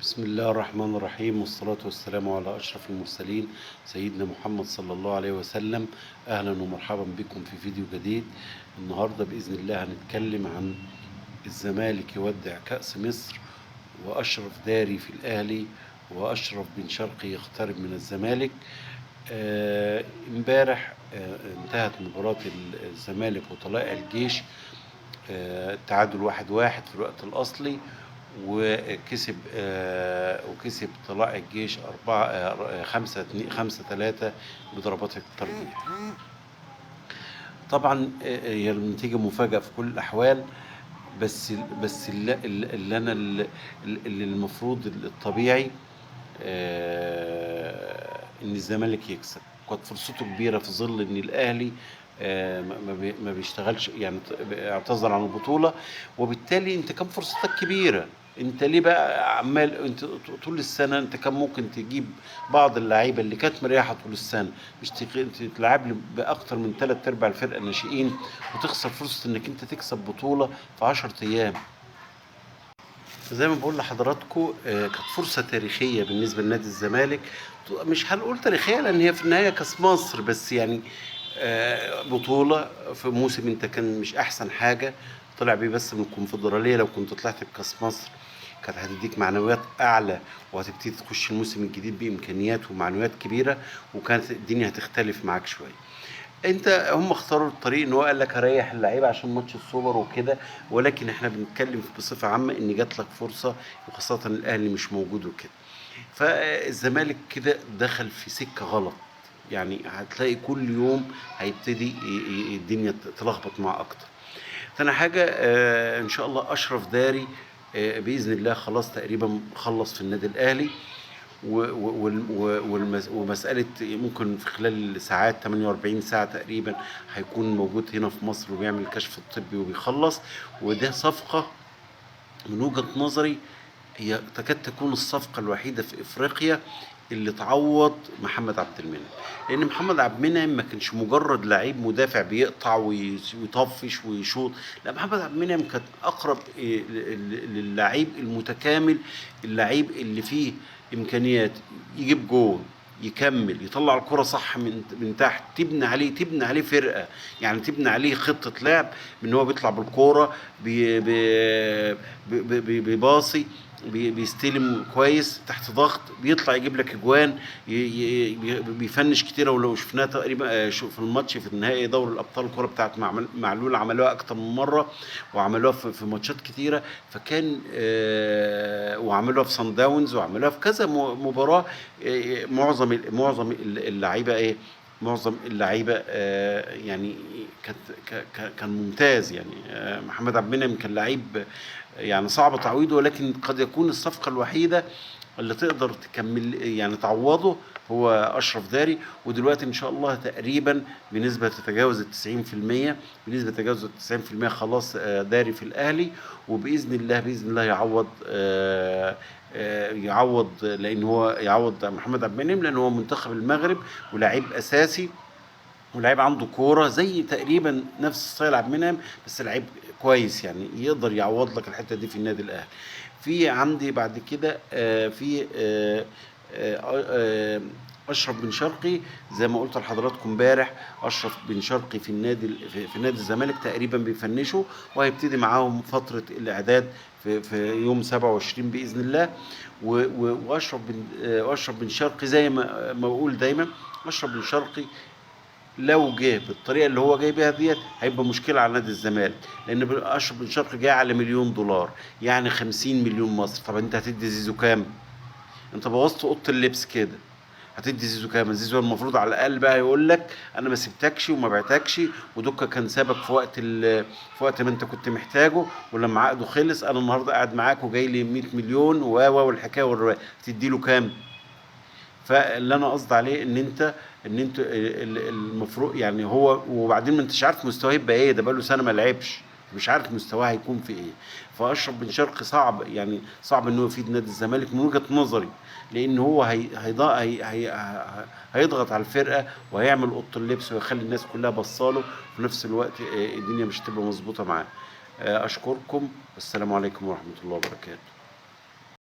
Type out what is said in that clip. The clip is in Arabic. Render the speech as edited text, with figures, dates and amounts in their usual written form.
بسم الله الرحمن الرحيم، والصلاة والسلام على أشرف المرسلين سيدنا محمد صلى الله عليه وسلم. أهلا ومرحبا بكم في فيديو جديد. النهاردة بإذن الله هنتكلم عن الزمالك يودع كأس مصر، وأشرف داري في الأهلي، وأشرف بن شرقي يقترب من الزمالك. امبارح انتهت مباراة الزمالك وطلائع الجيش، التعادل 1-1 في الوقت الأصلي، وكسب طلائع الجيش 5-3 بضربات الترجيح. طبعا هي النتيجة مفاجأة في كل الأحوال، بس اللي المفروض الطبيعي ان الزمالك يكسب. كانت فرصته كبيره في ظل ان الاهلي ما بيشتغلش، يعني اعتذر عن البطوله، وبالتالي انت كان فرصتك كبيره. انت ليه بقى عمال انت طول السنه؟ انت كان ممكن تجيب بعض اللعيبه اللي كانت مريحه طول السنه، مش تلعب لي باكتر من 3/4 الفرقه الناشئين، وتخسر فرصه انك انت تكسب بطوله في 10 ايام. زي ما بقول لحضراتكم، كانت فرصة تاريخية بالنسبة لنادي الزمالك. مش هنقول تاريخية لأن هي في النهاية كأس مصر، بس يعني بطولة في موسم أنت كان مش أحسن حاجة طلع بيه بس من الكونفدرالية. لو كنت طلعت بكأس مصر كانت هتديك معنويات أعلى، وهتبتدي تخش الموسم الجديد بإمكانيات ومعنويات كبيرة، وكانت الدنيا هتختلف معاك شوية. هم اختاروا الطريق ان هو قال لك هريح اللعيبه عشان ماتش السوبر وكده، ولكن احنا بنتكلم بصفه عامه ان جات لك فرصه، وخاصه الاهلي مش موجود وكده. فالزمالك كده دخل في سكه غلط، يعني هتلاقي كل يوم هيبتدي الدنيا تلخبط معاه اكتر. تاني حاجه، ان شاء الله اشرف داري باذن الله خلاص تقريبا خلص في النادي الاهلي، ومسألة ممكن في خلال ساعات 48 ساعة تقريبا هيكون موجود هنا في مصر وبيعمل الكشف الطبي وبيخلص. وده صفقة من وجهة نظري هي تكاد تكون الصفقة الوحيدة في إفريقيا اللي تعوض محمد عبد المنعم، لأن محمد عبد المنعم ما كانش مجرد لعيب مدافع بيقطع ويطفش ويشوط. لا، محمد عبد المنعم كان أقرب للعيب المتكامل، اللعيب اللي فيه إمكانيات يجيب جول، يكمل، يطلع الكرة صح من تحت، تبني عليه فرقة، يعني تبني عليه خطة لعب. من هو بيطلع بالكورة، بيباصي، بيستلم كويس تحت ضغط، بيطلع يجيب لك اجوان، بيفنش كتير. ولو شفناه تقريبا في الماتش في النهائي دوري الابطال، الكره بتاعت معلول عملوها اكتر من مره، وعملوها في ماتشات كتيره. فكان وعملوها في صن داونز، وعملوها في كذا مباراه. معظم اللعيبه معظم اللعيبه يعني كان ممتاز. يعني محمد عبد المنعم كان لعيب يعني صعب تعويضه، ولكن قد يكون الصفقة الوحيدة اللي تقدر تكمل يعني تعوضه هو أشرف داري. ودلوقتي إن شاء الله تقريبا بنسبة تتجاوز 90%، بنسبة تتجاوز 90% خلاص داري في الأهلي. وبإذن الله بإذن الله يعوض لأن هو يعوض محمد عبد المنعم، لأن هو منتخب المغرب ولاعيب أساسي، ولاعيب عنده كوره زي تقريبا نفس ستايل عبد المنعم، بس لعيب كويس يعني يقدر يعوض لك الحته دي في النادي الاهلي. في عندي بعد كده في اشرف بن شرقي. زي ما قلت لحضراتكم امبارح، اشرف بن شرقي في نادي الزمالك تقريبا بيفنشوا، وهيبتدي معاهم فتره الاعداد في يوم 27 باذن الله. واشرف بن شرقي زي ما بقول دايما، اشرف بن شرقي لو جه بالطريقه اللي هو جاي بيها ديت هيبقى مشكله على نادي الزمالك، لان اشرف بن شرقي جاي على $1,000,000، يعني 50 مليون مصري. طب انت هتدي زيزو كام؟ انت بوظت اوضه اللبس كده. هتدي زيزو كام؟ زيزو المفروض على الاقل بقى يقول لك انا ما سبتكش وما بعتكش، ودوكا كان سابك في وقت ما انت كنت محتاجه، ولما عقده خلص انا النهارده قاعد معاك وجاي لي 100 مليون والحكايه والروايه. تدي له كام؟ فاللي انا قصدي عليه ان انت المفروض يعني هو، وبعدين ما انتش عارف مستواه يبقى ايه، ده بقاله سنه ما لعبش، مش عارف مستواه هيكون في ايه. فاشرف بن شرقي صعب، يعني صعب ان هو يفيد نادي الزمالك من وجهه نظري، لان هو هيضغط على الفرقه، وهيعمل اوضه اللبس، ويخلي الناس كلها بصاله. في نفس الوقت الدنيا مش هتبقى مظبوطه معاه. اشكركم، والسلام عليكم ورحمه الله وبركاته.